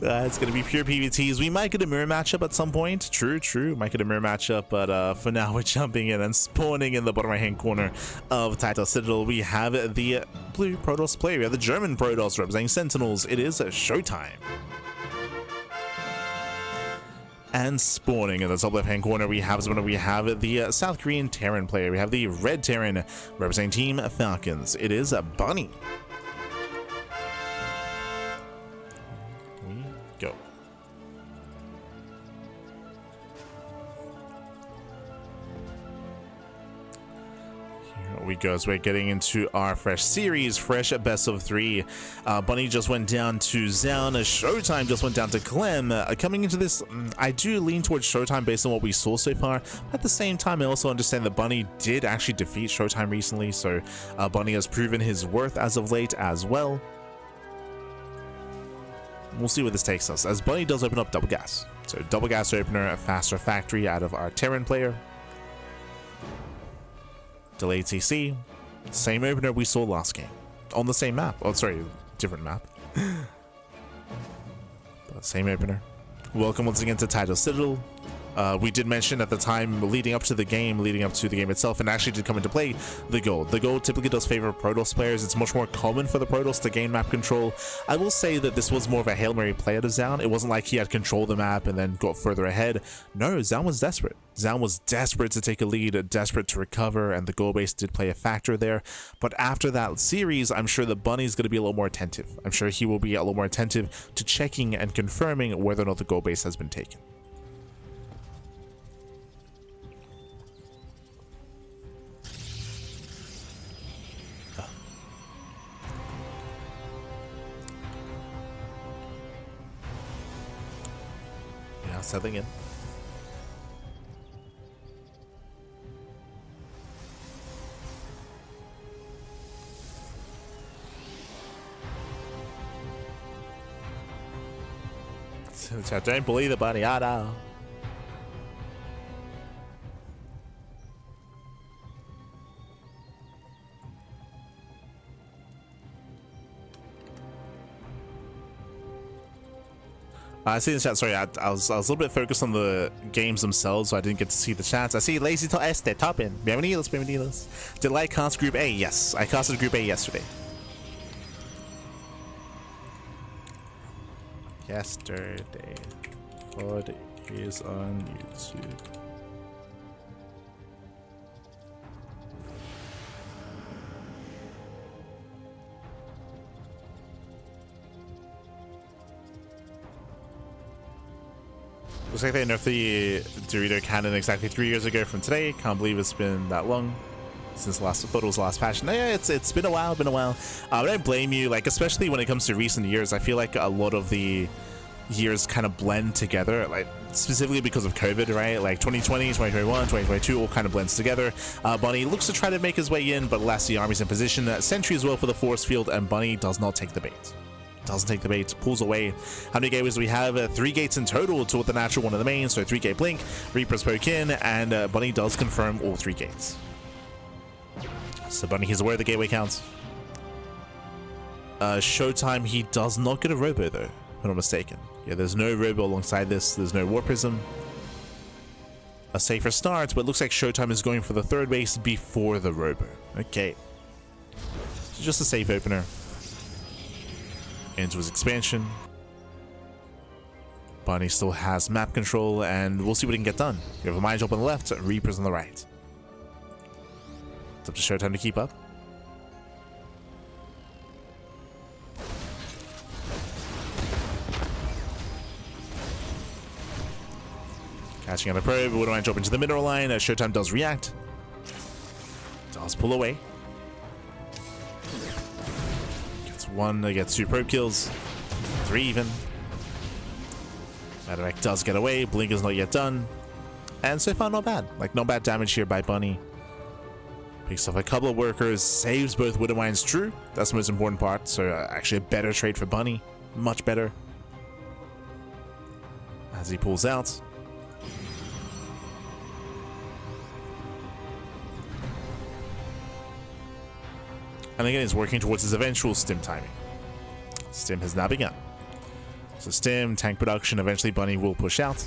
It's going to be pure PvTs. We might get a mirror matchup at some point. True. Might get a mirror matchup, but for now we're jumping in and spawning in the bottom right-hand corner of Title Citadel. We have the blue Protoss player. We have the German Protoss representing Sentinels. It is ShoWTimE. And spawning in the top left-hand corner, we have the South Korean Terran player. We have the Red Terran representing Team Falcons. It is Bunny. We go. Here we go as we're getting into our fresh series, fresh best of 3. Bunny just went down to Zaun. ShoWTimE just went down to Clem. Coming into this, I do lean towards ShoWTimE based on what we saw so far. At the same time, I also understand that Bunny did actually defeat ShoWTimE recently, so Bunny has proven his worth as of late as well. We'll see where this takes us, as Bunny does open up double gas. So double gas opener, a faster factory out of our Terran player. Delayed CC, same opener we saw last game on the same map. Oh, sorry, different map. But same opener. Welcome once again to Title Citadel. We did mention at the time leading up to the game itself, and actually did come into play, the gold. The gold typically does favor Protoss players. It's much more common for the Protoss to gain map control. I will say that this was more of a Hail Mary play out of Zaun. It wasn't like he had controlled the map and then got further ahead. No, Zaun was desperate. Zaun was desperate to take a lead, desperate to recover, and the goal base did play a factor there. But after that series, I'm sure the Bunny's going to be a little more attentive. I'm sure he will be a little more attentive to checking and confirming whether or not the goal base has been taken. Settling in. So don't believe the Bunny, I know. I see the chat. Sorry, I was a little bit focused on the games themselves, so I didn't get to see the chats. I see Lazy to Este, top in. Bienvenidos. Did I cast Group A? Yes, I casted Group A yesterday. VOD is on YouTube. Looks like they nerfed the Dorito cannon exactly 3 years ago from today. Can't believe it's been that long since the last, I thought it was the last patch. No, yeah, it's been a while, I don't blame you, like, especially when it comes to recent years. I feel like a lot of the years kind of blend together, like, specifically because of COVID, right? Like 2020, 2021, 2022 all kind of blends together. Bunny looks to try to make his way in, but alas, the army's in position. Sentry as well for the force field, and Bunny does not take the bait. Doesn't take the bait, pulls away. How many gateways do we have? 3 gates in total toward the natural one of the main, so 3 gate blink. Reaper's poke in, and Bunny does confirm all 3 gates. So Bunny is aware of the gateway counts. ShoWTimE, he does not get a robo though, if I'm not mistaken. Yeah, there's no robo alongside this. There's no war prism. A safer start, but it looks like ShoWTimE is going for the 3rd base before the robo. Okay. So just a safe opener. Into his expansion. Bunny still has map control, and we'll see what he can get done. We have a mine jump on the left, Reapers on the right. It's up to ShoWTimE to keep up. Catching on a probe, Wood Mine jump into the mineral line. ShoWTimE does react. Does pull away. Gets 1, gets 2 probe kills. 3 even. Medevac does get away. Blink is not yet done. And so far, not bad. Like, not bad damage here by Bunny. Picks up a couple of workers. Saves both Widow Mines. True. That's the most important part. So, actually a better trade for Bunny. Much better. As he pulls out. And again, he's working towards his eventual stim timing. Stim has now begun. So stim, tank production, eventually Bunny will push out.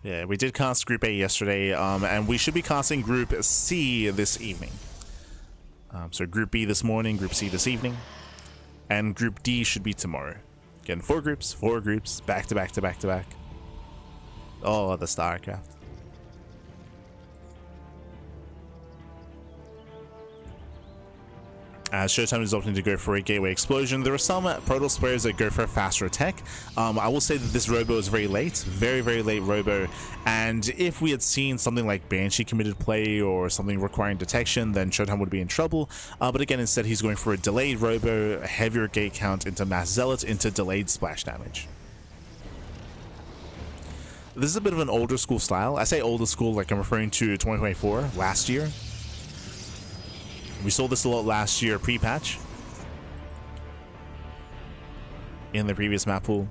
Yeah, we did cast Group A yesterday, and we should be casting Group C this evening. So Group B this morning, Group C this evening, and Group D should be tomorrow. Again, four groups, back to back to back to back. Oh, the StarCraft. As ShoWTimE is opting to go for a gateway explosion, there are some Protoss players that go for a faster attack. I will say that this robo is very late, very late robo, and if we had seen something like Banshee committed play or something requiring detection, then ShoWTimE would be in trouble. But again, instead he's going for a delayed robo, a heavier gate count into mass zealots, into delayed splash damage. This is a bit of an older school style. I say older school like I'm referring to 2024, last year. We saw this a lot last year pre-patch in the previous map pool.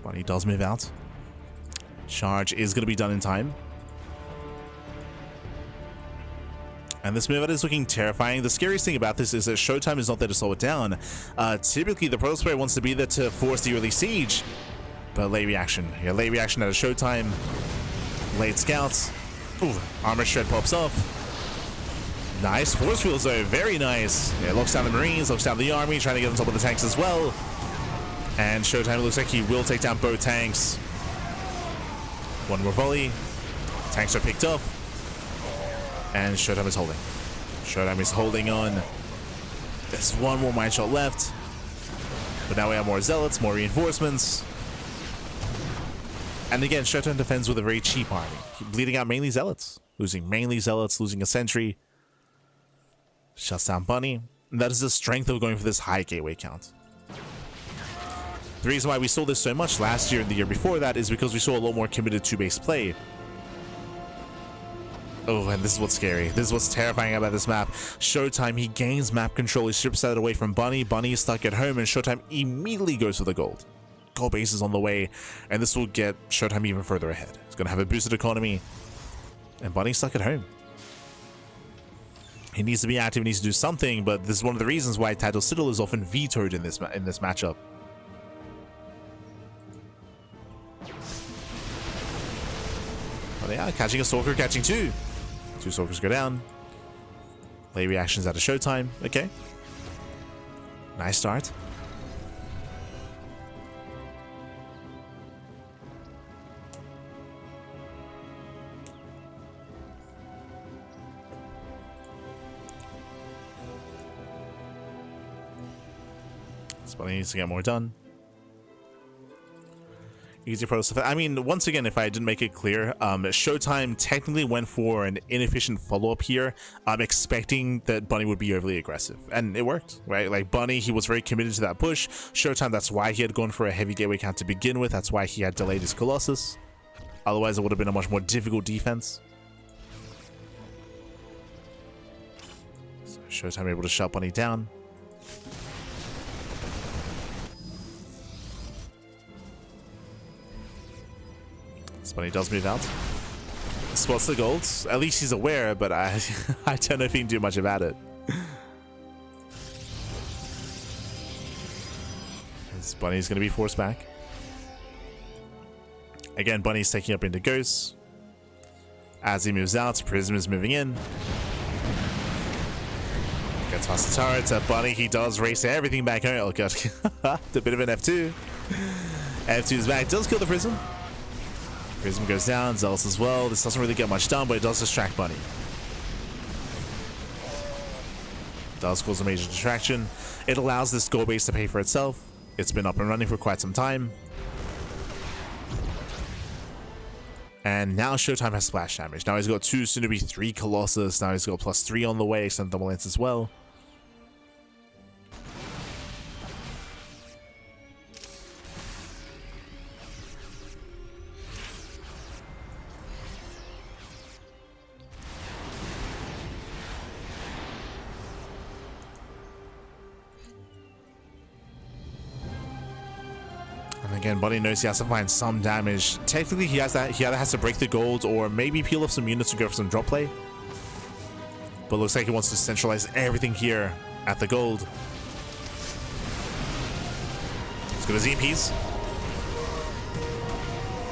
Bunny does move out. Charge is going to be done in time. And this move out is looking terrifying. The scariest thing about this is that ShoWTimE is not there to slow it down. Typically, the Protoss player wants to be there to force the early siege. But late reaction. Yeah, late reaction out of ShoWTimE. Late scouts. Ooh, armor shred pops off. Nice. Force fields though. Very nice. Yeah, locks down the Marines, locks down the army, trying to get on top of the tanks as well. And ShoWTimE looks like he will take down both tanks. One more volley. Tanks are picked up. And ShoWTimE is holding. ShoWTimE is holding on. There's one more mine shot left. But now we have more zealots, more reinforcements. And again, ShoWTimE defends with a very cheap army. Bleeding out mainly zealots. Losing mainly zealots, losing a sentry. Shuts down Bunny. And that is the strength of going for this high gateway count. The reason why we saw this so much last year and the year before that is because we saw a lot more committed 2-base play. Oh, and this is what's scary. This is what's terrifying about this map. ShoWTimE, he gains map control. He strips that away from Bunny. Bunny is stuck at home, and ShoWTimE immediately goes for the gold. Gold base is on the way, and this will get ShoWTimE even further ahead. It's going to have a boosted economy, and Bunny's stuck at home. He needs to be active, he needs to do something, but this is one of the reasons why Title Citadel is often vetoed in this matchup. Oh, they are catching a Stalker, catching two. Two Stalkers go down. Late reactions out of ShoWTimE. Okay. Nice start. Bunny needs to get more done. Easy process. I mean, once again, if I didn't make it clear, ShoWTimE technically went for an inefficient follow-up here. I'm expecting that Bunny would be overly aggressive, and it worked, right? Like Bunny, he was very committed to that push. ShoWTimE, that's why he had gone for a heavy gateway count to begin with. That's why he had delayed his Colossus. Otherwise, it would have been a much more difficult defense. So ShoWTimE able to shut Bunny down. Bunny does move out. Spots the gold. At least he's aware, but I don't know if he can do much about it. This Bunny's going to be forced back. Again, Bunny's taking up into Ghosts. As he moves out, Prism is moving in. Gets past the turret. Bunny, he does race everything back home. Oh god. A bit of an F2. F2 is back. Does kill the Prism. Prism goes down, Zealous as well. This doesn't really get much done, but it does distract Bunny. Does cause a major distraction. It allows this gold base to pay for itself. It's been up and running for quite some time. And now ShoWTimE has splash damage. Now he's got 2, soon to be 3 Colossus. Now he's got +3 on the way, extended double lance as well. And again, Bunny knows he has to find some damage. Technically, he either has to break the gold or maybe peel off some units to go for some drop play. But looks like he wants to centralize everything here at the gold. He's got his EMPs.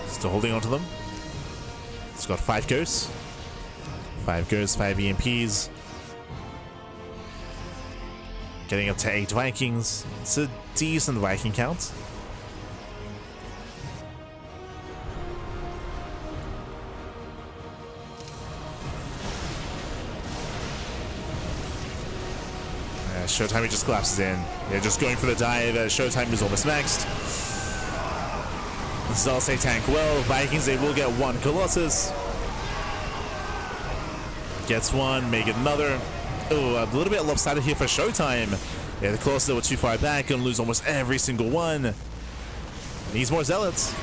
Still holding on to them. He's got 5 ghosts. 5 ghosts, 5 EMPs. Getting up to 8 Vikings. It's a decent Viking count. ShoWTimE, he just collapses in. Yeah, just going for the dive. ShoWTimE is almost maxed. Zealots they tank well. Vikings, they will get 1 Colossus. Gets 1, may get another. Oh, a little bit lopsided here for ShoWTimE. Yeah, the Colossus that were too far back, gonna lose almost every single one. Needs more Zealots. The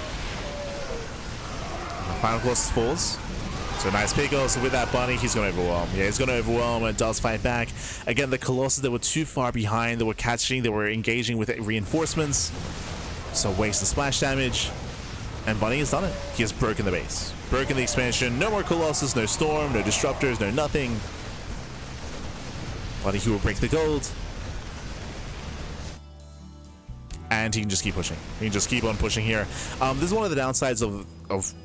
final Colossus falls. So nice pick also with that Bunny. He's going to overwhelm. Yeah, he's going to overwhelm and does fight back. Again, the Colossus that were too far behind, they were catching, they were engaging with reinforcements. So waste the splash damage. And Bunny has done it. He has broken the base. Broken the expansion. No more Colossus, no Storm, no Disruptors, no nothing. Bunny, he will break the gold. And he can just keep pushing. He can just keep on pushing here. This is one of the downsides of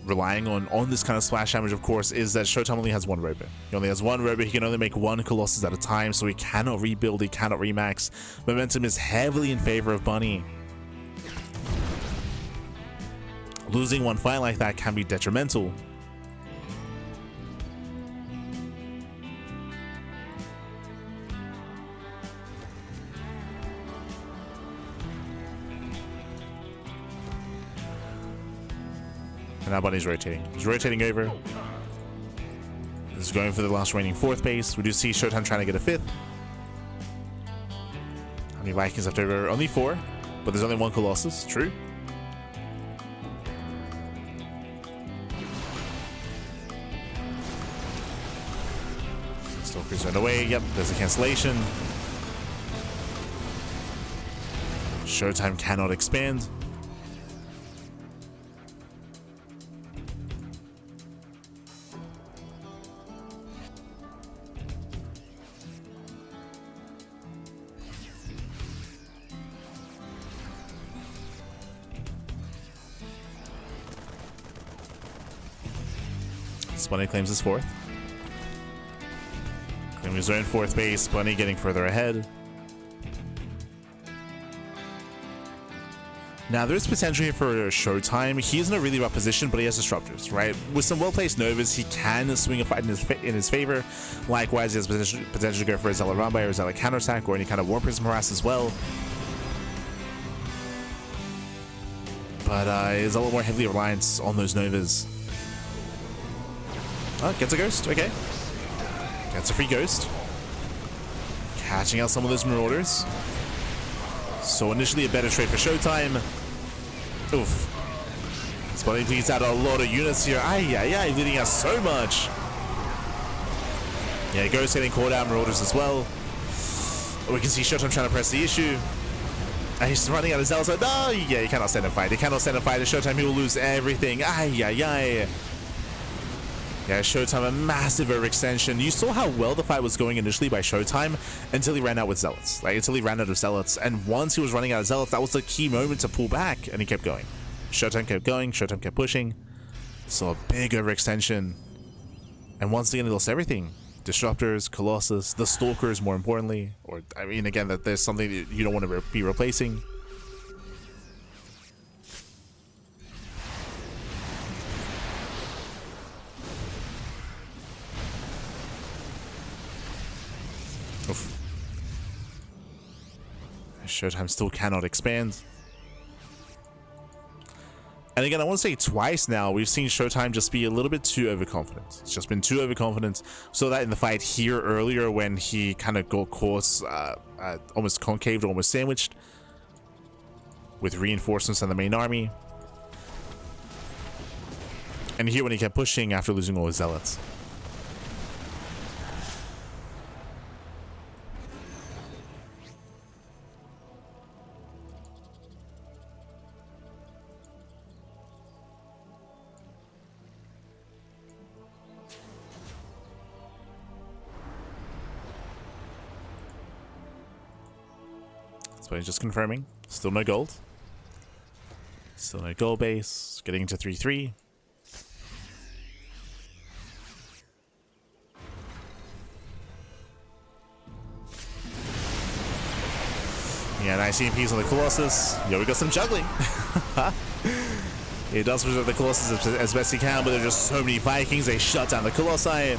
relying on this kind of splash damage, of course, is that ShoWTimE only has 1 robot. He only has 1 robot. He can only make 1 Colossus at a time, so he cannot rebuild, he cannot remax. Momentum is heavily in favor of Bunny. Losing 1 fight like that can be detrimental. And now Bunny's rotating. He's rotating over. He's going for the last remaining 4th base. We do see ShoWTimE trying to get a 5th. How many Vikings left over? Only 4. But there's only 1 Colossus. True. Stalker's run away. Yep, there's a cancellation. ShoWTimE cannot expand. Bunny claims his 4th. Claiming his own 4th base. Bunny getting further ahead. Now, there's potential here for ShoWTimE. He's in a really rough position, but he has Disruptors, right? With some well-placed Novas, he can swing a fight in his favor. Likewise, he has potential to go for a Zealot Rumby or a Zealot Counterattack or any kind of War Prism Harass as well. But he's a little more heavily reliant on those Novas. Oh, gets a ghost. Okay. Gets a free ghost. Catching out some of those Marauders. So initially a better trade for ShoWTimE. Oof. Bunny bleeds out a lot of units here. Ay, bleeding out so much. Yeah, Ghost getting caught out, Marauders as well. We can see ShoWTimE trying to press the issue. And he's running out of Zealots. No, yeah, he cannot stand and fight. He cannot stand and fight. At ShoWTimE, he will lose everything. Ay. Yeah, ShoWTimE, a massive overextension. You saw how well the fight was going initially by ShoWTimE until he ran out with Zealots. Like, until he ran out of Zealots. And once he was running out of Zealots, that was the key moment to pull back. And he kept going. ShoWTimE kept going. ShoWTimE kept pushing. So a big overextension. And once again, he lost everything. Disruptors, Colossus, the Stalkers, more importantly. Or, I mean, again, that there's something that you don't want to be replacing. Oof. ShoWTimE still cannot expand. And again, I want to say twice now, we've seen ShoWTimE just be a little bit too overconfident. It's just been too overconfident. So that in the fight here earlier when he kind of got caught almost concaved, almost sandwiched with reinforcements on the main army. And here when he kept pushing after losing all his Zealots. So he's just confirming. Still no gold. Still no gold base. Getting into 3-3. Yeah, nice EMPs on the Colossus. Yo, we got some juggling. He does preserve the Colossus as best he can, but there are just so many Vikings. They shut down the Colossi.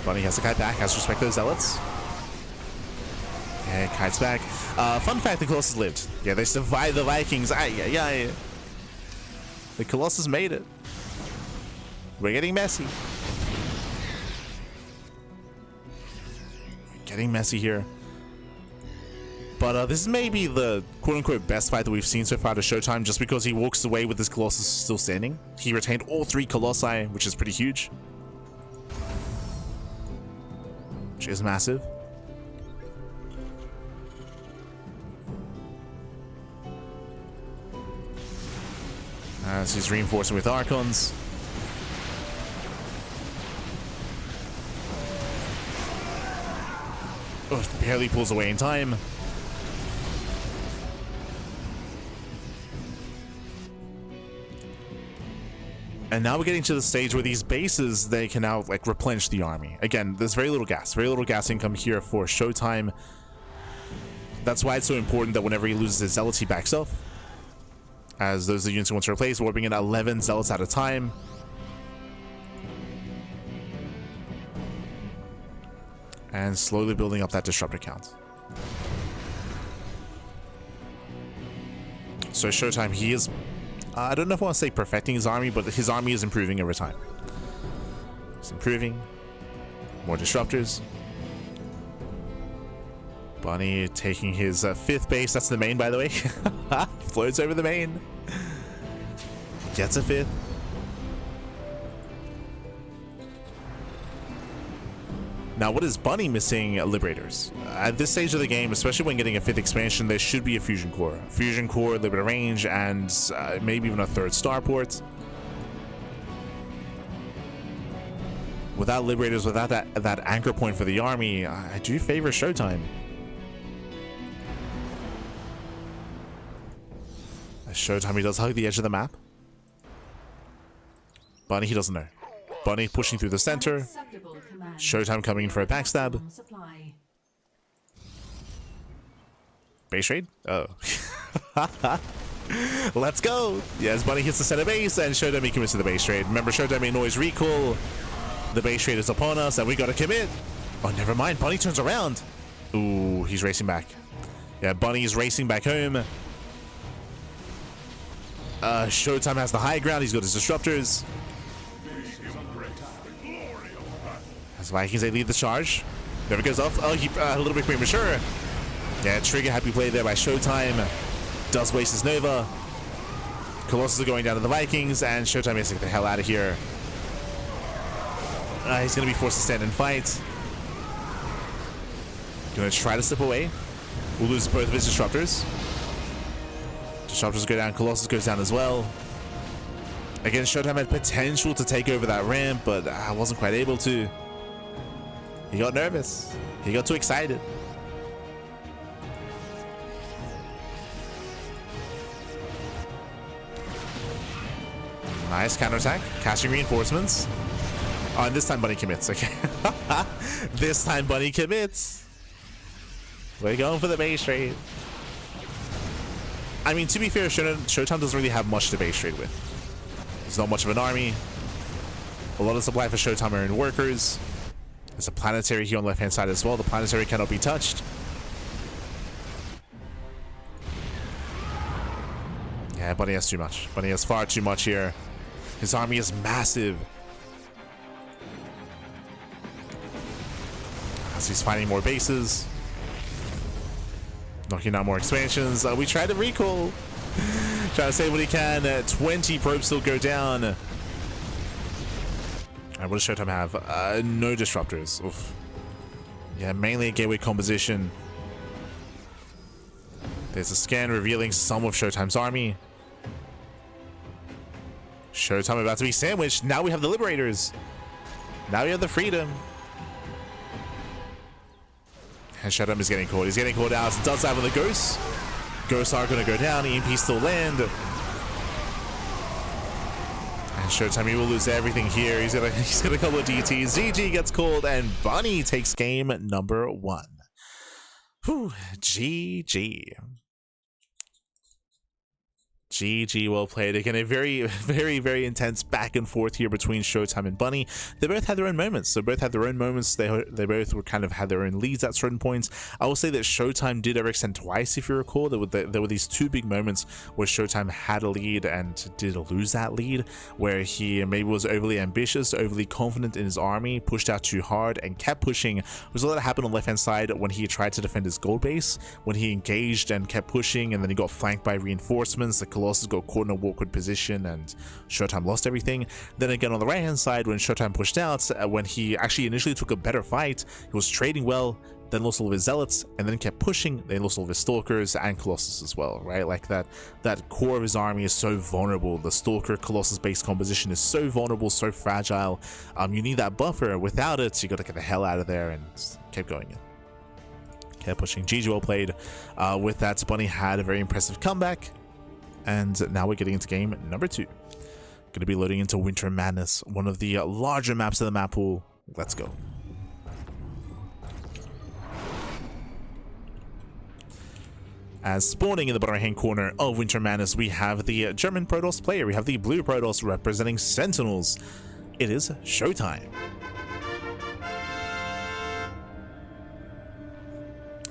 Bunny has to kite back, has to respect those zealots. Yeah, kites back. Fun fact, the Colossus lived. Yeah, they survived the Vikings. Ay. The Colossus made it. We're getting messy. Getting messy here. But this is maybe the quote-unquote best fight that we've seen so far to ShoWTimE, just because he walks away with his Colossus still standing. He retained all 3 Colossi, which is pretty huge. Which is massive. As he's reinforcing with Archons. Oh, barely pulls away in time. And now we're getting to the stage where these bases, they can now like replenish the army. Again, there's very little gas income here for ShoWTimE. That's why it's so important that whenever he loses his zealots, he backs off. As those are the units he wants to replace, warping in 11 zealots at a time. And slowly building up that disruptor count. So ShoWTimE, he is... I don't know if I want to say perfecting his army, but his army is improving over time. It's improving. More disruptors. Bunny taking his 5th base. That's the main, by the way. Floats over the main. Gets a 5th. Now, what is Bunny missing? Liberators. At this stage of the game, especially when getting a 5th expansion, there should be a Fusion Core. Fusion Core, a little bit of range, and maybe even a 3rd starport. Without Liberators, without that anchor point for the army, I do favor ShoWTimE. As ShoWTimE, he does hug the edge of the map. Bunny, he doesn't know. Bunny pushing through the center. ShoWTimE coming in for a backstab. Base raid? Oh. Let's go! Yes, Bunny hits the center base, and ShoWTimE commits to the base raid. Remember, ShoWTimE noise recall. The base raid is upon us, and we gotta commit. Oh, never mind. Bunny turns around. Ooh, he's racing back. Yeah, Bunny is racing back home. ShoWTimE has the high ground. He's got his disruptors. As Vikings, they lead the charge. Never goes off. Oh, a little bit premature. Yeah, trigger happy play there by ShoWTimE. Does waste his Nova. Colossus are going down to the Vikings, and ShoWTimE is to get the hell out of here. He's going to be forced to stand and fight. Going to try to slip away. We'll lose both of his disruptors. Disruptors go down. Colossus goes down as well. Again, ShoWTimE had potential to take over that ramp, but I wasn't quite able to. He got nervous. He got too excited. Nice counterattack. Casting reinforcements. Oh, and this time Bunny commits. Okay. This time Bunny commits. We're going for the base raid. I mean, to be fair, ShoWTimE doesn't really have much to base raid with. There's not much of an army. A lot of supply for ShoWTimE are in workers. There's a planetary here on the left-hand side as well. The planetary cannot be touched. Yeah, Bunny has too much. Bunny has far too much here. His army is massive. As he's finding more bases. Knocking down more expansions. We try to recall. Try to save what he can. 20 probes still go down. Alright, what does ShoWTimE have? No disruptors. Oof. Yeah, mainly a gateway composition. There's a scan revealing some of ShoWTimE's army. ShoWTimE about to be sandwiched. Now we have the Liberators. Now we have the Freedom. And ShoWTimE is getting caught. He's getting caught out. Does have on the Ghosts. Ghosts are going to go down. EMP still land. And ShoWTimE will lose everything here. He's got a couple of DTs. GG gets called, and Bunny takes game number 1. Whew, GG. GG, well played. Again, a very, very intense back and forth here between ShoWTimE and Bunny. They both had their own moments. They both both were kind of had their own leads at certain points. I will say that ShoWTimE did overextend twice, if you recall. There were these 2 big moments where ShoWTimE had a lead and did lose that lead, where he maybe was overly ambitious, overly confident in his army, pushed out too hard, and kept pushing. There was a lot that happened on the left-hand side when he tried to defend his gold base, when he engaged and kept pushing, and then he got flanked by reinforcements. The Colossus got caught in a awkward position and ShoWTimE lost everything. Then again on the right hand side, when ShoWTimE pushed out, when he actually initially took a better fight, he was trading well, then lost all of his zealots, and then kept pushing, then lost all of his stalkers and Colossus as well, right? Like that core of his army is so vulnerable. The stalker Colossus based composition is so vulnerable, so fragile. You need that buffer. Without it, you got to get the hell out of there, and keep going in. Kept pushing. GG, well played. With that, Bunny had a very impressive comeback. And now we're getting into game number 2. Going to be loading into Winter Madness, one of the larger maps of the map pool. Let's go. As spawning in the bottom right hand corner of Winter Madness, we have the German Protoss player. We have the blue Protoss representing Sentinels. It is ShoWTimE.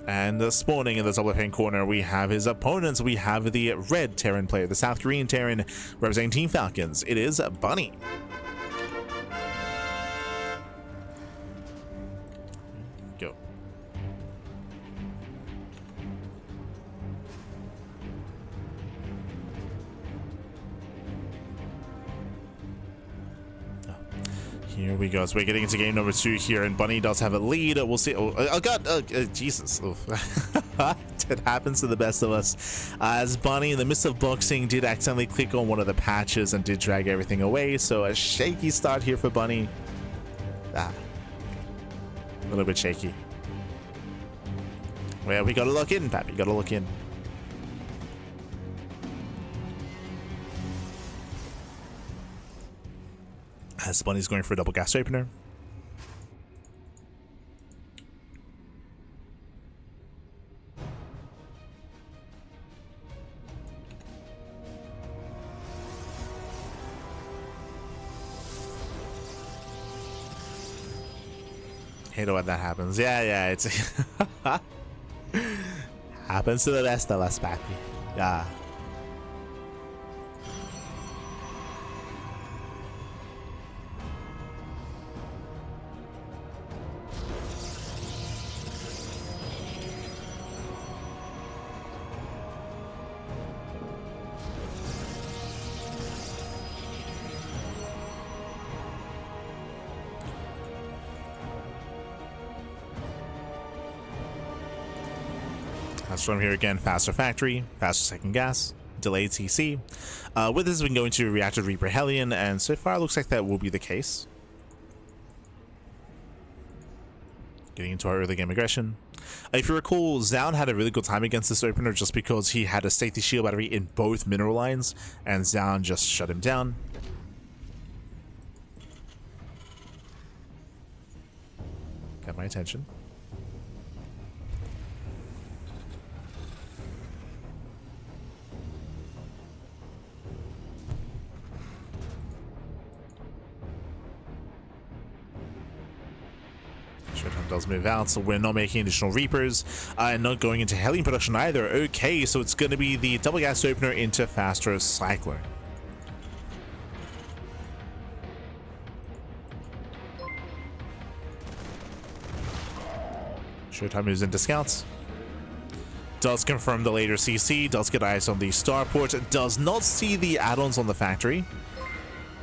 And spawning in the top left-hand corner, we have his opponents. We have the red Terran player, the South Korean Terran representing Team Falcons. It is Bunny. Go. Here we go. So we're getting into game number 2 here, and Bunny does have a lead. We'll see. Oh God, Jesus. Oh. It happens to the best of us. As Bunny, in the midst of boxing, did accidentally click on one of the patches and did drag everything away. So a shaky start here for Bunny. A little bit shaky. Well, we gotta look in, Pappy. Gotta look in. As Bunny's going for a double gas opener. Hate it when that happens. Yeah, it's happens to the best of us, Pappy. Yeah. From here again, faster factory, faster second gas, delayed CC. With this, we can go into reactor Reaper Hellion, and so far it looks like that will be the case. Getting into our early game aggression. If you recall, Zaun had a really good time against this opener just because he had a safety shield battery in both mineral lines, and Zaun just shut him down. Got my attention. ShoWTimE does move out, so we're not making additional Reapers and not going into Hellion production either. Okay, so it's going to be the double gas opener into faster Cycler. ShoWTimE moves into scouts. Does confirm the later CC, does get eyes on the starport, does not see the add-ons on the factory,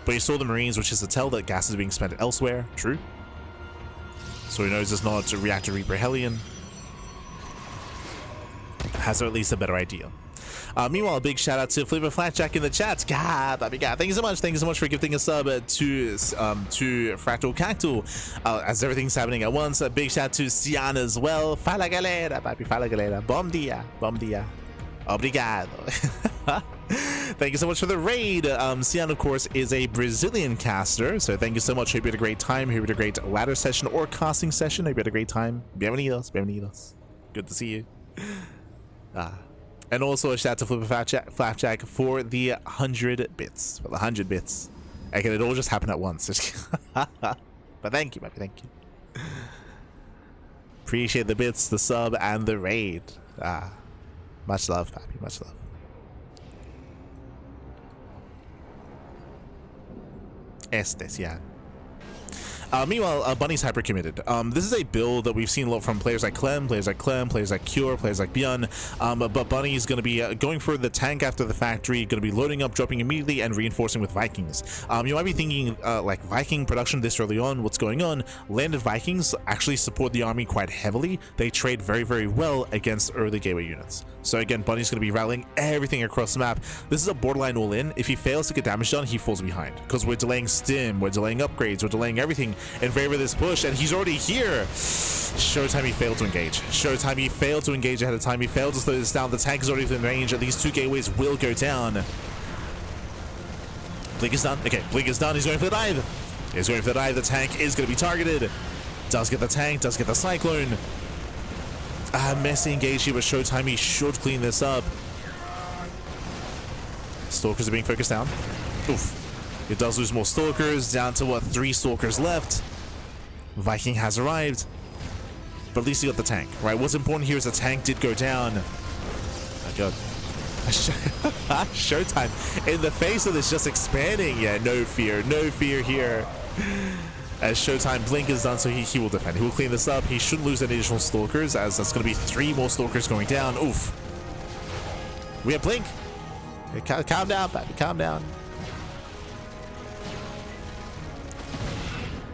but he saw the Marines, which is to tell that gas is being spent elsewhere. True. So he knows it's not a reactor Reaper Hellion. Has at least a better idea. Meanwhile, a big shout out to Flipper Flatjack in the chat. God, thank you so much. Thank you so much for gifting a sub to Fractal Cactus. As everything's happening at once, a big shout out to Cian as well. Fala galera, papi, fala galera. Bom dia, bom dia. Obrigado. Thank you so much for the raid. Cian, of course, is a Brazilian caster, so thank you so much. Hope you had a great time. Hope you had a great ladder session or casting session. Hope you had a great time. Bienvenidos, bienvenidos. Good to see you. And also a shout out to Flipper Flapjack for the 100 bits. For the 100 bits. Again, it all just happened at once. But thank you, baby, thank you. Appreciate the bits, the sub, and the raid. Much love, papi, much love. Yeah. Meanwhile, Bunny's hyper committed. This is a build that we've seen a lot from players like Clem, players like Cure, players like Bjorn. But Bunny's going to be going for the tank after the factory, going to be loading up, dropping immediately, and reinforcing with Vikings. You might be thinking, like, Viking production this early on, what's going on? Landed Vikings actually support the army quite heavily. They trade very, very well against early gateway units. So again, Bunny's going to be rallying everything across the map. This is a borderline all-in. If he fails to get damage done, he falls behind. Because we're delaying stim, we're delaying upgrades, we're delaying everything in favor of this push, and he's already here. ShoWTimE, he failed to engage. ShoWTimE, he failed to engage ahead of time. He failed to slow this down. The tank is already within range, and these two gateways will go down. Blink is done. Okay, Blink is done. He's going for the dive. He's going for the dive. The tank is going to be targeted. Does get the tank, does get the Cyclone. Messy engage here, but ShoWTimE should clean this up. Stalkers are being focused down. Oof. It does lose more Stalkers, down to what, 3 Stalkers left. Viking has arrived, but at least he got the tank, right? What's important here is the tank did go down. Oh my god. ShoWTimE in the face of this just expanding. Yeah, no fear here. As ShoWTimE Blink is done, so he will defend. He will clean this up. He shouldn't lose any additional Stalkers, as that's going to be 3 more Stalkers going down. Oof. We have Blink. Calm down, baby, calm down.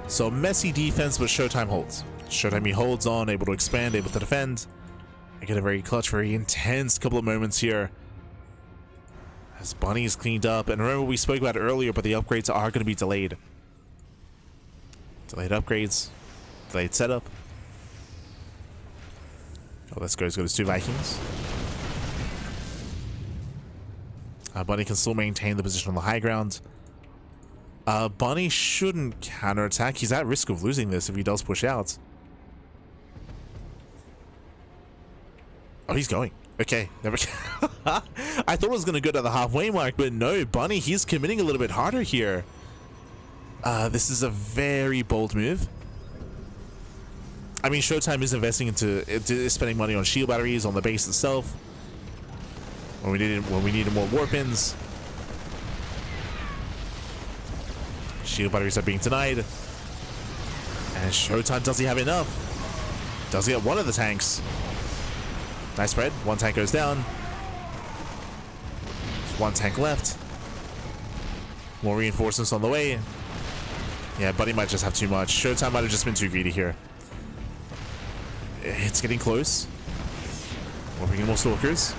So messy defense, but ShoWTimE holds. ShoWTimE, he holds on, able to expand, able to defend. I get a very clutch, very intense couple of moments here. As Bunny is cleaned up. And remember, we spoke about it earlier, but the upgrades are going to be delayed. Delayed upgrades. Delayed setup. Oh, let's go. Let's go to 2 Vikings. Bunny can still maintain the position on the high ground. Bunny shouldn't counterattack. He's at risk of losing this if he does push out. Oh, he's going. Okay, never. I thought it was going to go to the halfway mark, but no, Bunny, he's committing a little bit harder here. This is a very bold move. I mean, ShoWTimE is investing into spending money on shield batteries on the base itself. When we needed more warpins. Shield batteries are being denied. And ShoWTimE, does he have enough? Does he have one of the tanks? Nice spread. 1 tank goes down. There's 1 tank left. More reinforcements on the way. Yeah, Bunny might just have too much. ShoWTimE might have just been too greedy here. It's getting close. We're bringing more Stalkers.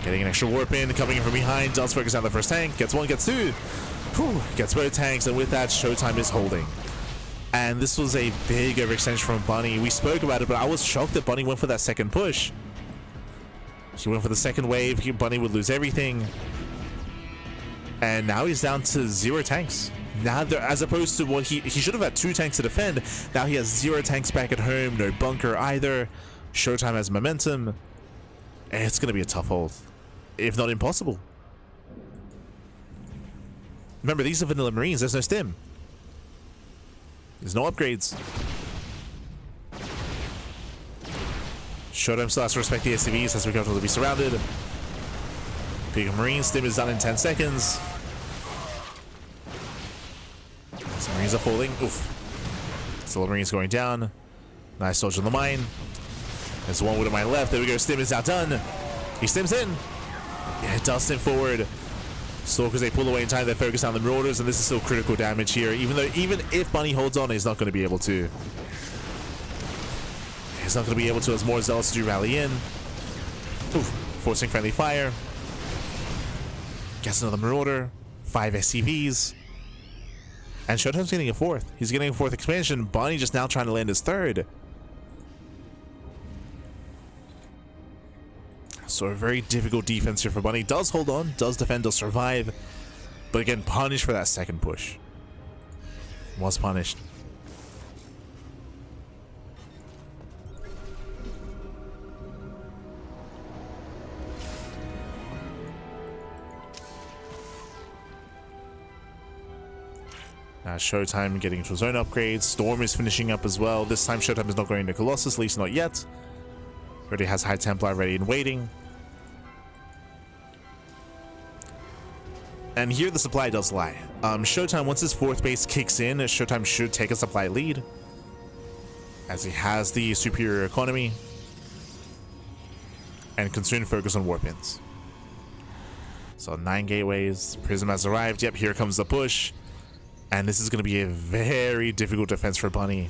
Getting an extra warp in, coming in from behind. Does focus on the first tank. Gets 1, gets 2. Whew, gets both tanks, and with that, ShoWTimE is holding. And this was a big overextension from Bunny. We spoke about it, but I was shocked that Bunny went for that second push. He went for the second wave. Bunny would lose everything. And now he's down to 0 tanks. Now, as opposed to what he should have had 2 tanks to defend. Now he has 0 tanks back at home. No bunker either. ShoWTimE has momentum. And it's going to be a tough hold, if not impossible. Remember, these are vanilla Marines. There's no stim. There's no upgrades. ShoWTimE still has to respect the SCVs as we go to be surrounded. Big Marine stim is done in 10 seconds. Some Marines are falling. Oof. Still Marines going down. Nice dodge on the mine. There's 1 wood to my left. There we go. Stim is now done. He stims in. Yeah, it does stim forward. Stalkers, they pull away in time. They focus on the Marauders, and this is still critical damage here. Even if Bunny holds on, he's not going to be able to. He's not going to be able to as more Zealots do rally in. Oof. reinforcing friendly fire. Gets another Marauder. 5 SCVs. And ShoWTimE's getting a 4th. He's getting a 4th expansion. Bunny just now trying to land his 3rd. So a very difficult defense here for Bunny. Does hold on, does defend, does survive. But again, punished for that 2nd push. Was punished. Now ShoWTimE getting into his own upgrades. Storm is finishing up as well. This time ShoWTimE is not going to Colossus, at least not yet. Already has High Templar ready and waiting. And here the supply does lie. ShoWTimE, once his 4th base kicks in, ShoWTimE should take a supply lead, as he has the superior economy and can soon focus on warpins. So 9 gateways, Prism has arrived. Yep, here comes the push. And this is going to be a very difficult defense for Bunny.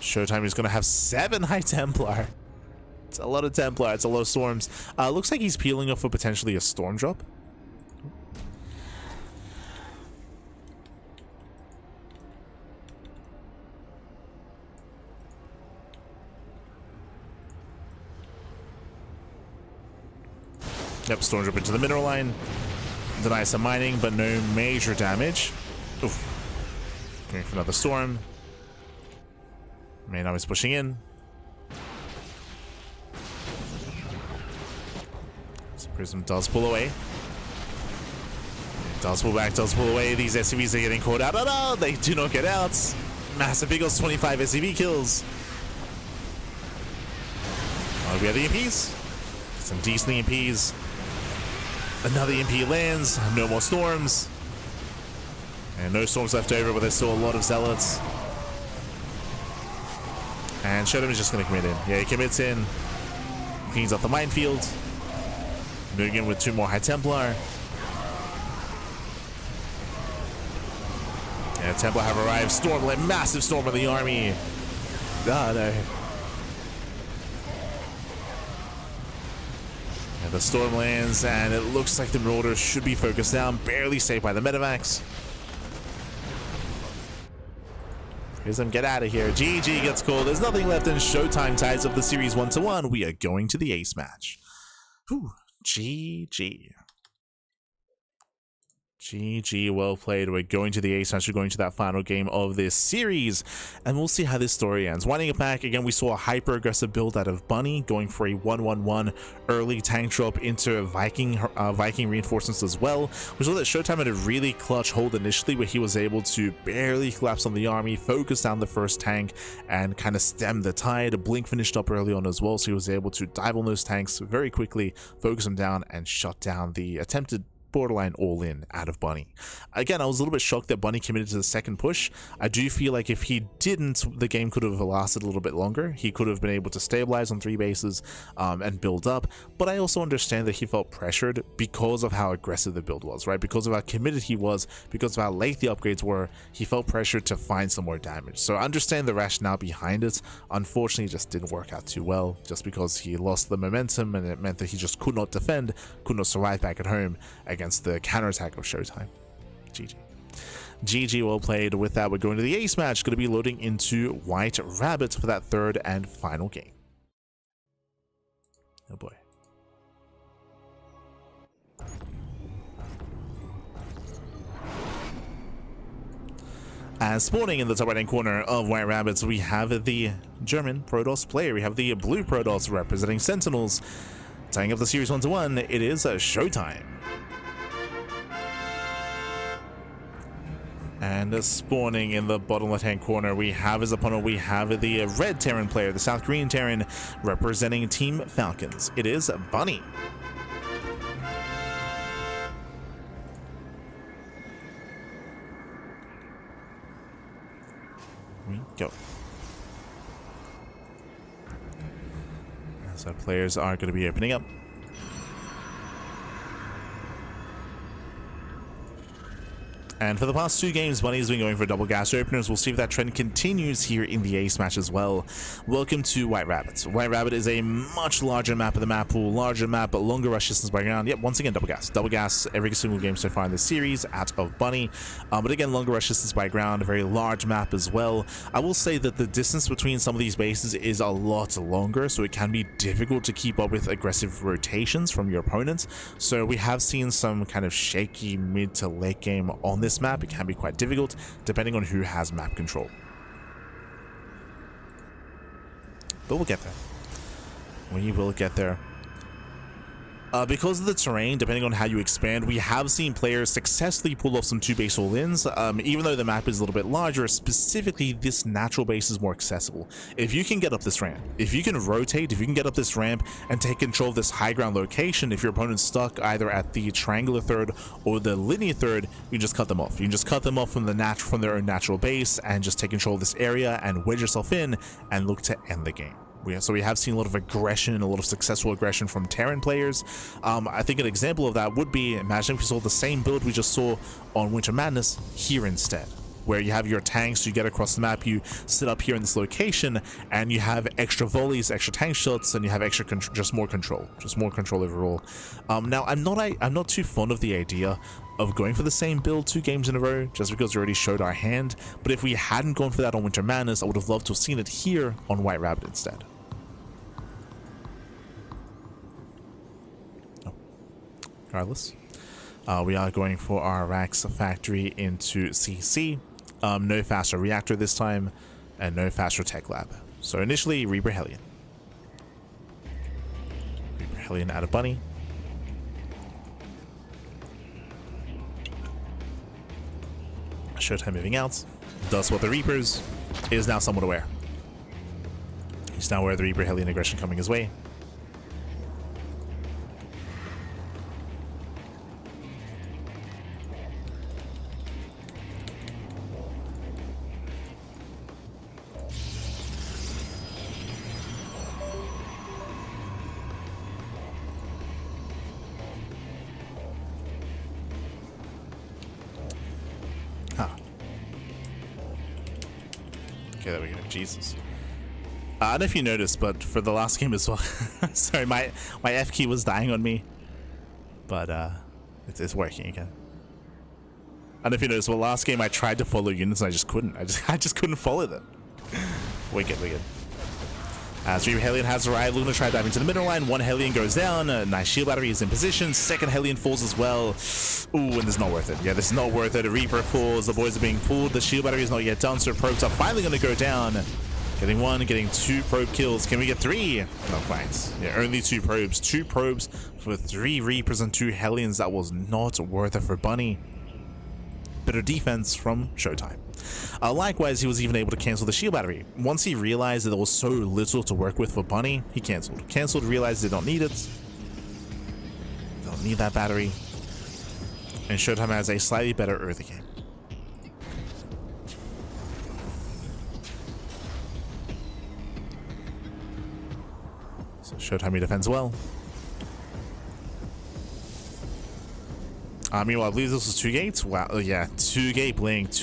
ShoWTimE is going to have 7 High Templar. It's a lot of Templar, it's a lot of Storms. Looks like he's peeling off for potentially a Storm drop. Yep, Storm drop into the mineral line. Deny some mining, but no major damage. Oof. Going for another Storm. Now he's pushing in. So Prism does pull away. Does pull back, does pull away. These SCVs are getting caught out. Oh no, they do not get out. Massive Eagles, 25 SCV kills. Oh, we have the EMPs. Some decent EMPs. Another EMP lands. No more Storms. And no Storms left over, but there's still a lot of Zealots. And ShoWTimE is just going to commit in. Yeah, he commits in. Cleans up the minefield. Moving in with 2 more High Templar. Yeah, Templar have arrived. Stormland, massive storm of the army. Ah, no. Yeah, the storm lands, and it looks like the Marauders should be focused down. Barely saved by the Medivacs. Here's them, get out of here. GG gets called. There's nothing left, and ShoWTimE ties up the series 1-1. We are going to the ace match. Whew. GG. GG, well played. We're going to the ace match. We're going to that final game of this series, and we'll see how this story ends. Winding it back, again, we saw a hyper-aggressive build out of Bunny, going for a 1-1-1 early tank drop into Viking reinforcements as well. We saw that ShoWTimE had a really clutch hold initially, where he was able to barely collapse on the army, focus down the first tank, and kind of stem the tide. Blink finished up early on as well, so he was able to dive on those tanks very quickly, focus them down, and shut down the attempted borderline all-in out of Bunny. Again, I was a little bit shocked that Bunny committed to the 2nd push. I do feel like if he didn't, the game could have lasted a little bit longer. He could have been able to stabilize on 3 bases and build up, but I also understand that he felt pressured because of how aggressive the build was, right? Because of how committed he was, because of how late the upgrades were, he felt pressured to find some more damage. So I understand the rationale behind it. Unfortunately, it just didn't work out too well, just because he lost the momentum, and it meant that he just could not defend, could not survive back at home against the counterattack of ShoWTimE. GG. GG, well played. With that, we're going to the ace match. Going to be loading into White Rabbit for that 3rd and final game. Oh boy. As spawning in the top right-hand corner of White Rabbits, we have the German Protoss player. We have the blue Protoss representing Sentinels. Tying up the series 1-1, it is ShoWTimE. And spawning in the bottom left-hand corner, we have his opponent. We have the red Terran player, the South Korean Terran, representing Team Falcons. It is Bunny. We go. So players are going to be opening up. And for the past 2 games, Bunny's been going for double gas openers. We'll see if that trend continues here in the ace match as well. Welcome to White Rabbit. White Rabbit is a much larger map of the map pool, larger map, but longer rush distance by ground. Yep, once again, double gas. Double gas every single game so far in this series out of Bunny. But again, longer rush distance by ground, a very large map as well. I will say that the distance between some of these bases is a lot longer, so it can be difficult to keep up with aggressive rotations from your opponents. So we have seen some kind of shaky mid to late game on this map. It can be quite difficult depending on who has map control, but we'll get there. We will get there. Because of the terrain, depending on how you expand, we have seen players successfully pull off some 2 base all-ins, even though the map is a little bit larger. Specifically, this natural base is more accessible. If you can get up this ramp, if you can rotate, if you can get up this ramp and take control of this high ground location, if your opponent's stuck either at the triangular third or the linear third, you can just cut them off. You can just cut them off from their own natural base and just take control of this area and wedge yourself in and look to end the game. So we have seen a lot of aggression, a lot of successful aggression from Terran players. I think an example of that would be, imagine if we saw the same build we just saw on Winter Madness here instead, where you have your tanks, you get across the map, you sit up here in this location, and you have extra volleys, extra tank shots, and you have extra just more control overall. Now, I'm not too fond of the idea of going for the same build 2 games in a row just because we already showed our hand, but if we hadn't gone for that on Winter Madness, I would have loved to have seen it here on White Rabbit instead. Regardless, we are going for our Rax factory into CC. No faster reactor this time, and no faster tech lab. So initially, Reaper Hellion. Reaper Hellion out of Bunny. ShoWTimE moving out. Does what the Reapers is now somewhat aware. He's now aware of the Reaper Hellion aggression coming his way. Okay, there we go. Jesus. I don't know if you noticed, but for the last game as well, sorry, my F key was dying on me, but it's working again. I don't know if you noticed, well, last game I tried to follow units and I just couldn't. I just couldn't follow them. Wicked. As Reaper Hellion has arrived, Luna try diving to the middle line. 1 Hellion goes down. A nice shield battery is in position. 2nd Hellion falls as well. Ooh, and this is not worth it. Yeah, this is not worth it. A Reaper falls. The boys are being pulled. The shield battery is not yet done, so probes are finally going to go down. Getting 1, getting 2 probe kills. Can we get 3? No, thanks. Yeah, only 2 probes. 2 probes for 3 Reapers and 2 Hellions. That was not worth it for Bunny. Better defense from ShoWTimE. Likewise, he was even able to cancel the shield battery. Once he realized that there was so little to work with for Bunny, he canceled, realized they don't need it. They don't need that battery. And ShoWTimE has a slightly better early game. So ShoWTimE defends well. Meanwhile, I believe this was 2 gates. Wow, yeah, 2 gate blink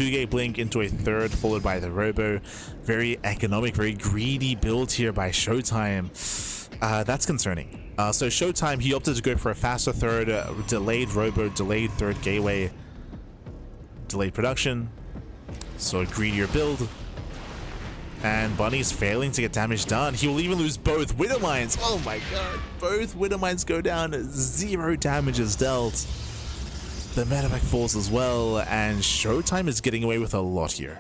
into a 3rd, followed by the Robo. Very economic, very greedy build here by ShoWTimE. That's concerning. So ShoWTimE, he opted to go for a faster 3rd, delayed Robo, delayed 3rd gateway, delayed production. So a greedier build. And Bunny's failing to get damage done. He will even lose both Widow Mines. Oh my god, both Widow Mines go down. 0 damage is dealt. The medevac falls as well, and ShoWTimE is getting away with a lot here.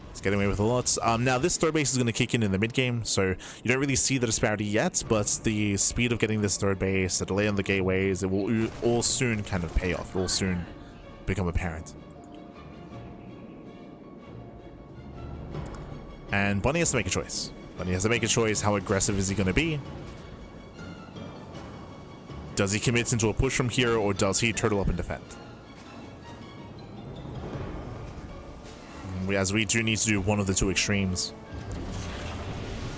It's getting away with a lot. Now, this third base is going to kick in the mid game, so you don't really see the disparity yet, but the speed of getting this third base, the delay on the gateways, it will all soon kind of pay off. It will soon become apparent. And Bunny has to make a choice. Bunny has to make a choice. How aggressive is he going to be? Does he commit into a push from here, or does he turtle up and defend? As we do need to do one of the 2 extremes.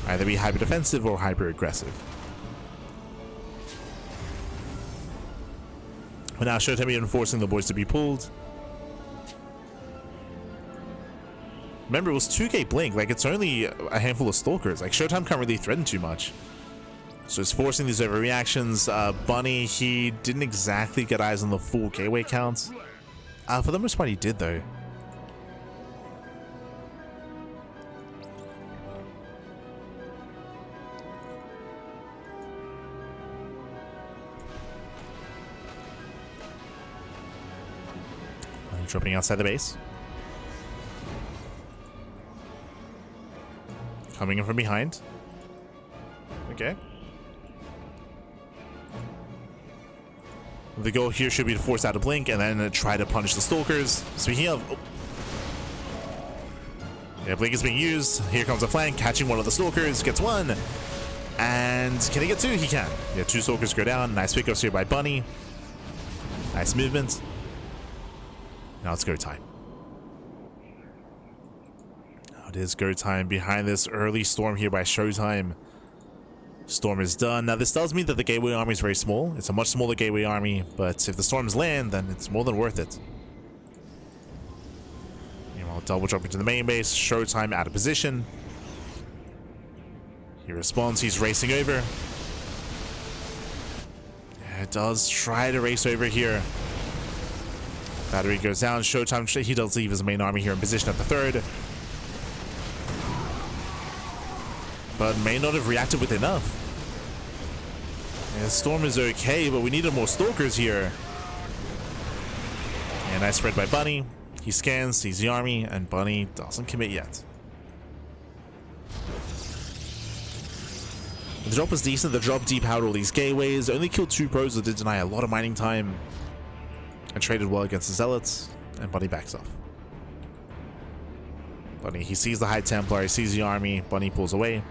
Either be hyper defensive or hyper aggressive. But now ShoWTimE even forcing the boys to be pulled. Remember, it was 2k blink. Like, it's only a handful of stalkers. Like, ShoWTimE can't really threaten too much. So it's forcing these overreactions. Bunny, he didn't exactly get eyes on the full gateway count. For the most part, he did, though. Dropping outside the base. Coming in from behind. Okay. The goal here should be to force out a blink and then try to punish the stalkers. Speaking of... Oh. Yeah, blink is being used. Here comes a flank, catching one of the stalkers. Gets one. And can he get two? He can. Yeah, 2 stalkers go down. Nice pickups here by Bunny. Nice movement. Now it's go time. Now it is go time behind this early storm here by ShoWTimE. Storm is done. Now this does mean that the gateway army is very small. It's a much smaller gateway army, but if the storms land, then it's more than worth it. Meanwhile, double jump into the main base. ShoWTimE out of position. He responds. He's racing over. Yeah, it does try to race over here. Battery goes down. ShoWTimE, he does leave his main army here in position at the 3rd. But may not have reacted with enough. Yeah, Storm is okay, but we needed more stalkers here. And nice spread by Bunny. He scans, sees the army, and Bunny doesn't commit yet. The drop was decent. The drop depowered all these gateways. Only killed 2 pros that did deny a lot of mining time. And traded well against the Zealots, and Bunny backs off. Bunny, he sees the High Templar, he sees the army, Bunny pulls away.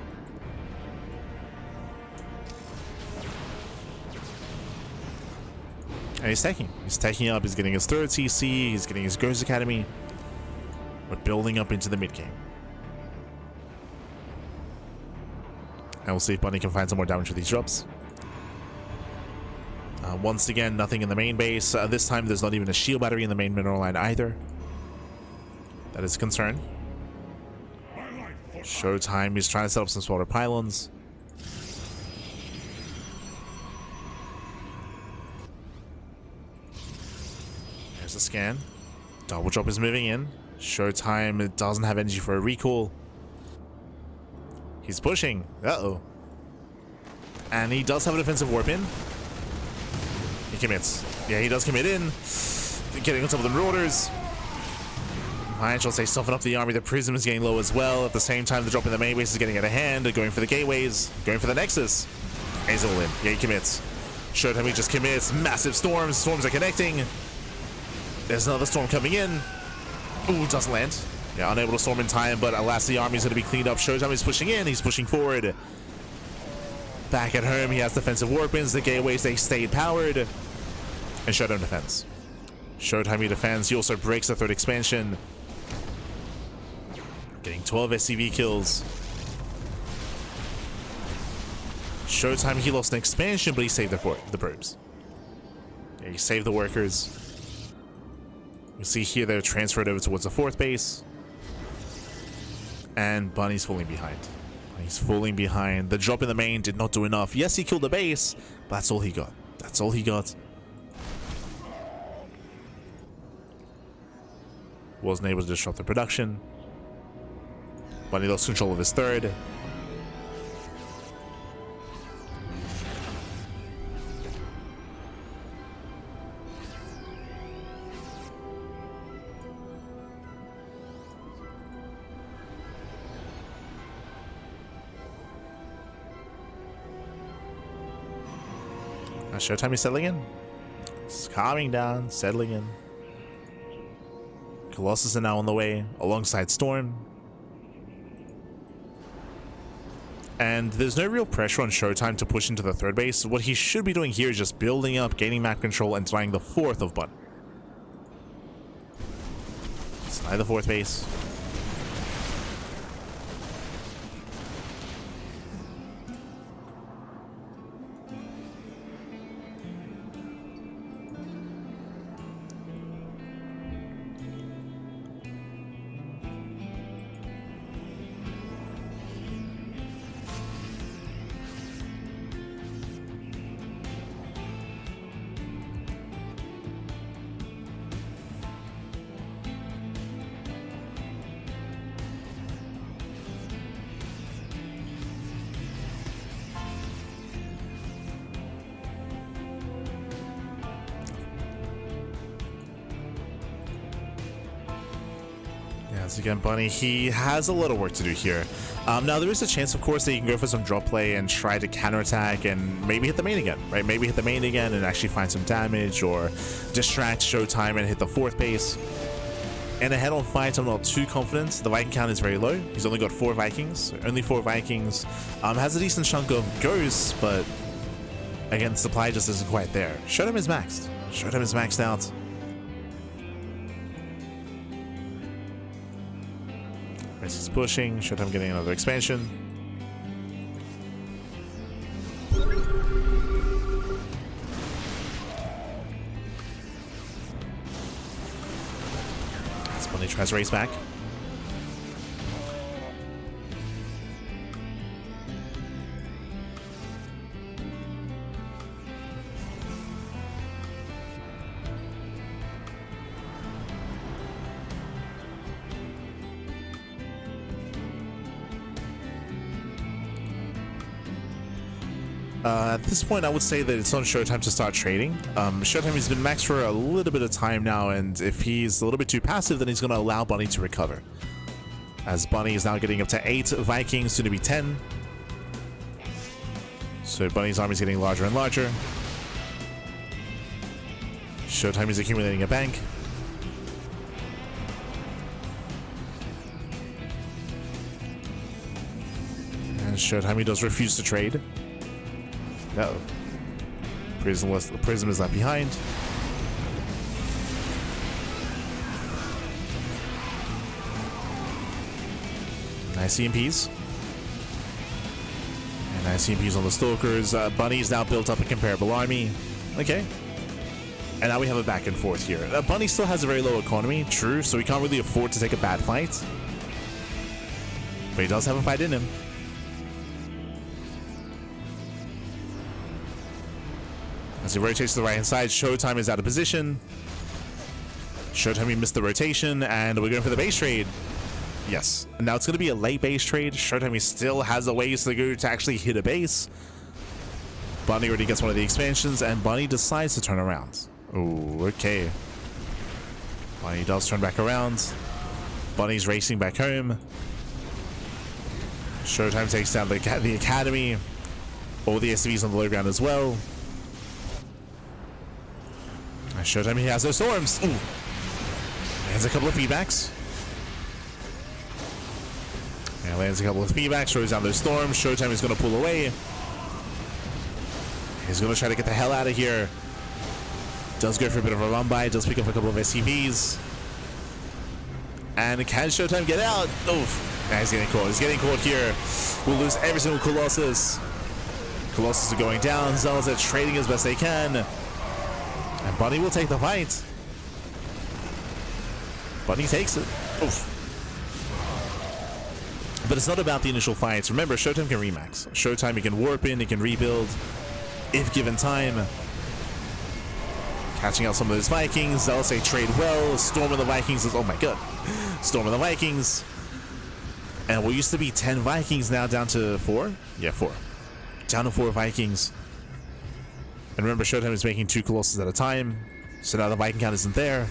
And he's taking up, he's getting his 3rd CC, he's getting his Ghost Academy. We're building up into the mid game. And we'll see if Bunny can find some more damage with these drops. Once again, nothing in the main base. This time, there's not even a shield battery in the main mineral line either. That is a concern. ShoWTimE is trying to set up some smaller pylons. There's a scan. Double drop is moving in. ShoWTimE doesn't have energy for a recall. He's pushing. Uh-oh. And he does have a defensive warp in. He commits. Yeah, he does commit in. Getting on top of the Marauders. I shall say soften up the army. The Prism is getting low as well. At the same time, the drop in the main base is getting out of hand. They're going for the gateways. Going for the Nexus. He's all in. Yeah, he commits. ShoWTimE just commits. Massive storms. Storms are connecting. There's another storm coming in. Ooh, doesn't land. Yeah, unable to storm in time, but alas, the army is going to be cleaned up. ShoWTimE is pushing in. He's pushing forward. Back at home, he has defensive warpins. The gateways, they stayed powered. And ShoWTimE defends. ShoWTimE defends. He also breaks the 3rd expansion. Getting 12 SCV kills. ShoWTimE, he lost an expansion, but he saved the probes. Yeah, he saved the workers. You see here they're transferred over towards the 4th base. And Bunny's falling behind. He's falling behind. The drop in the main did not do enough. Yes, he killed the base, but that's all he got. That's all he got. Wasn't able to disrupt the production. Bunny lost control of his 3rd. ShoWTimE is settling in. It's calming down, settling in. Colossus are now on the way alongside Storm. And there's no real pressure on ShoWTimE to push into the 3rd base. What he should be doing here is just building up, gaining map control, and denying the 4th of Bunny. Deny the 4th base. Once again, Bunny, he has a lot of work to do here. Now, there is a chance, of course, that you can go for some drop play and try to counterattack and maybe hit the main again, right? Maybe hit the main again and actually find some damage, or distract ShoWTimE and hit the 4th base. In a head-on fight, I'm not too confident. The Viking count is very low. He's only got 4 Vikings. Only 4 Vikings. Has a decent chunk of ghosts, but again, supply just isn't quite there. ShoWTimE is maxed. ShoWTimE is maxed out. He's pushing. ShoWTimE getting another expansion. Bunny tries to race back. At this point, I would say that it's on ShoWTimE to start trading. ShoWTimE has been maxed for a little bit of time now, and if he's a little bit too passive, then he's going to allow Bunny to recover. As Bunny is now getting up to 8 Vikings, soon to be 10. So Bunny's army is getting larger and larger. ShoWTimE is accumulating a bank. And ShoWTimE does refuse to trade. No. Prism is left behind. Nice EMPs. And nice EMPs on the Stalkers. Bunny's now built up a comparable army. Okay. And now we have a back and forth here. Bunny still has a very low economy, true, so he can't really afford to take a bad fight. But he does have a fight in him. As he rotates to the right-hand side, ShoWTimE is out of position. ShoWTimE missed the rotation, and we're going for the base trade. Yes. Now it's going to be a late base trade. ShoWTimE still has a ways to go to actually hit a base. Bunny already gets one of the expansions, and Bunny decides to turn around. Oh, okay. Bunny does turn back around. Bunny's racing back home. ShoWTimE takes down the academy. All the SCVs on the low ground as well. ShoWTimE, he has no storms. Ooh. Lands a couple of feedbacks. And lands a couple of feedbacks, throws down those storms. ShoWTimE is going to pull away. He's going to try to get the hell out of here. Does go for a bit of a run by. Does pick up a couple of SCVs. And can ShoWTimE get out? Oof. Nah, he's getting caught. He's getting caught here. We'll lose every single Colossus. Colossus are going down. Zealots are trading as best they can. And Bunny will take the fight. Bunny takes it. Oof. But it's not about the initial fights. Remember, ShoWTimE can remax. ShoWTimE, he can warp in, he can rebuild if given time. Catching out some of those Vikings. I'll say trade well. Storm of the Vikings is, oh my god. Storm of the Vikings. And what used to be 10 Vikings now down to 4? Yeah, 4. Down to 4 Vikings. And remember, ShoWTimE is making 2 Colossus at a time, so now the Viking count isn't there.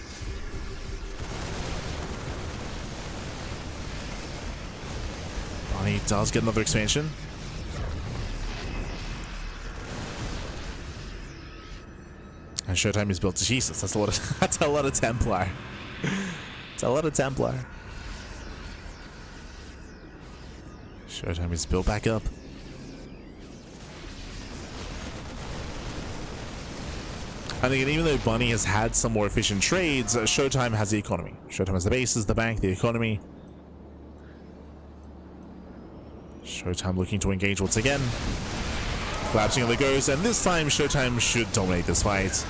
Bunny does get another expansion. And ShoWTimE is built to Jesus. That's a lot of that's a lot of Templar. It's a lot of Templar. ShoWTimE is built back up. And again, even though Bunny has had some more efficient trades, ShoWTimE has the economy. ShoWTimE has the bases, the bank, the economy. ShoWTimE looking to engage once again. Collapsing on the ghost, and this time ShoWTimE should dominate this fight.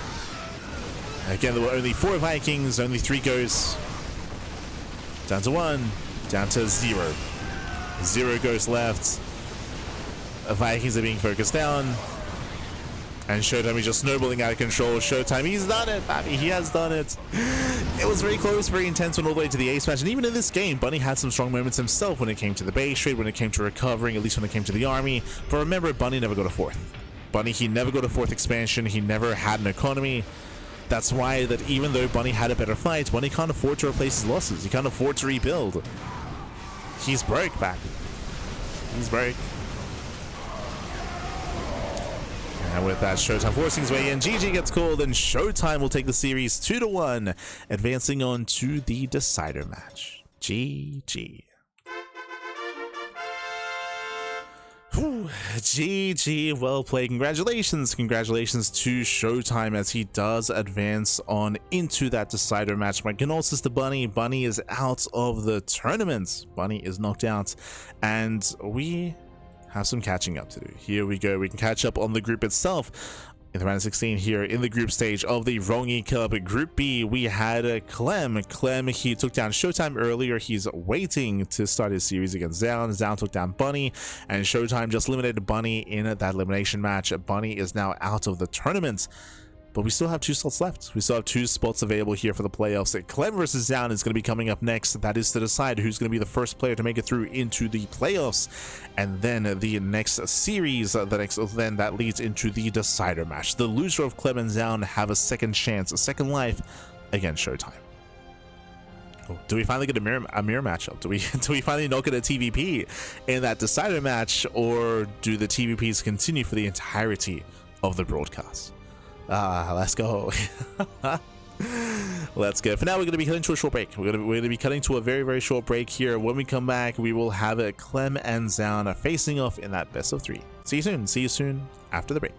Again, there were only 4 Vikings, only 3 ghosts. Down to 1, down to 0. 0 ghosts left. The Vikings are being focused down. And ShoWTimE is just snowballing out of control. ShoWTimE, he's done it, Bobby. He has done it. It was very close, very intense, went all the way to the ace match. And even in this game, Bunny had some strong moments himself when it came to the base trade, when it came to recovering, at least when it came to the army. But remember, Bunny never got a 4th. Bunny, he never got a 4th expansion. He never had an economy. That's why that even though Bunny had a better fight, Bunny can't afford to replace his losses. He can't afford to rebuild. He's broke back. He's broke. And with that, ShoWTimE forcing his way in. GG gets called, and ShoWTimE will take the series 2-1, advancing on to the decider match. GG. Whew. GG, well played. Congratulations to ShoWTimE as he does advance on into that decider match. My condolences to Bunny. Bunny is out of the tournament. Bunny is knocked out, and we have some catching up to do. Here we go. We can catch up on the group itself. In the round of 16 here in the group stage of the Rongyi Cup, Group B, we had Clem. Clem, he took down ShoWTimE earlier. He's waiting to start his series against Zown. Zown took down Bunny, and ShoWTimE just eliminated Bunny in that elimination match. Bunny is now out of the tournament, but we still have 2 slots left. We still have 2 spots available here for the playoffs. Clem versus Zown is going to be coming up next. That is to decide who's going to be the first player to make it through into the playoffs. And then the next series, then that leads into the decider match. The loser of Clem and Zown have a second chance, a second life against ShoWTimE. Oh, do we finally get a mirror matchup? Do we finally not get a TVP in that decider match, or do the TVPs continue for the entirety of the broadcast? Let's go. Let's go. For now, we're going to be cutting to a short break. We're going to be cutting to a very, very short break here. When we come back, we will have Clem and Zown facing off in that best of 3. See you soon. See you soon after the break.